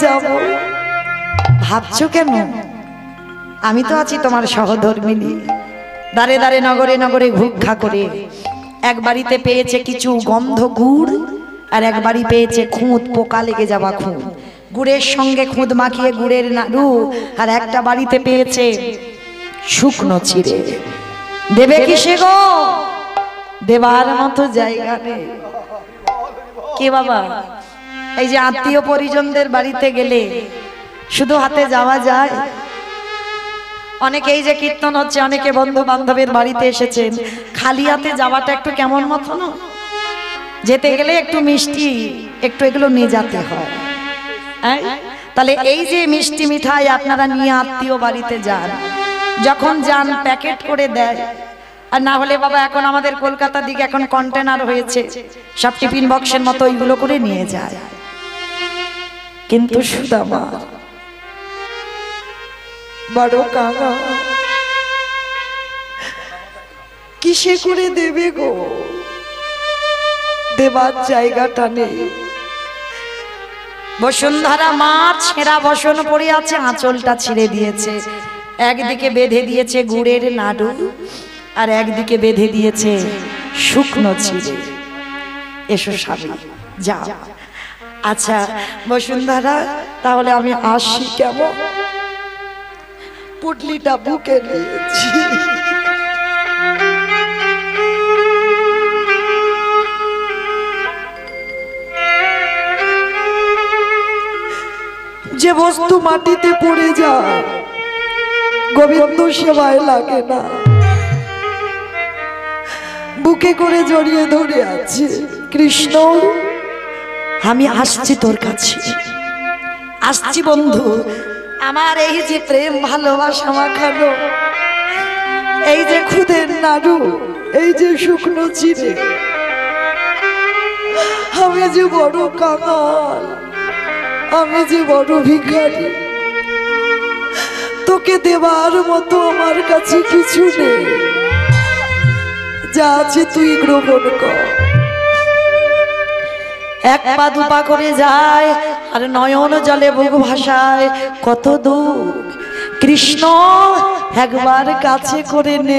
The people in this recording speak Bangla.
যাব। ভাবছো কেন? আমি তো আছি তোমার সহধর্মিনী। দাঁড়ে দাঁড়ে নগরে নগরে ঘুঘা করে এক বাড়িতে পেয়েছে কিছু গন্ধ গুড়, আর এক বাড়ি পেয়েছে খুঁত, পোকা লেগে যাওয়া খুঁত, গুড়ের সঙ্গে খুঁত মাখিয়ে গুড়ের নাড়ু, আর একটা বাড়িতে পেয়েছে শুকনো চিড়ে। দেবে কিসে গো? দেবার মতো জায়গা নেই। কে বাবা? এই যে আত্মীয় পরিজনদের বাড়িতে গেলে শুধু হাতে যাওয়া যায়? অনেকে এই যে কীর্তন হচ্ছে, অনেকে বন্ধু বান্ধবের বাড়িতে এসেছেন, খালি হাতে যাওয়াটা একটু কেমন মতো না? যেতে গেলে একটু মিষ্টি, একটু এগুলো নিয়ে যেতে হয়। তাহলে এই যে মিষ্টি মিঠাই আপনারা নিয়ে আত্মীয় বাড়িতে যান, যখন যান প্যাকেট করে দেয়, আর না হলে বাবা এখন আমাদের কলকাতার দিকে এখন কন্টেনার হয়েছে, সব টিফিন বক্সের মতো ওইগুলো করে নিয়ে যায়। কিন্তু সুদামা বড় কাকা কিসে করে দেবে গো? দেবার জায়গাটা নেই। বসুন্ধরা মা ছেঁড়া বসন পড়ে আছে, আঁচলটা ছিঁড়ে দিয়েছে, একদিকে বেঁধে দিয়েছে গুড়ের নাড়ু, আর একদিকে বেঁধে দিয়েছে শুকনো চিড়ে। এসো স্বামী, যাও। আচ্ছা বসুন্ধরা, তাহলে আমি আসি কেমন? পুটলিটা বুকে নিয়েছি। যে বস্তু মাটিতে পড়ে যায় গোবিন্দ সেবায় লাগে না, বুকে করে জড়িয়ে ধরে আছে। কৃষ্ণ, আমি আসছি তোর কাছে, আসছি বন্ধু। আমার এই যে প্রেম ভালোবাসা মাখানো, এই যে খুদের নাড়ু, এই যে শুকনো চিড়ে, আমি যে বড় কাঙাল, আমি যে বড় ভিখারি, তোকে দেবার মতো আমার কাছে কিছু নেই। যা আছে তুই গ্রহণ কর। এক পা দুপা করে যায়, আর নয়ন জলে বুক ভাসায় কত দুঃখ। কৃষ্ণ একবার কাছে করে নে।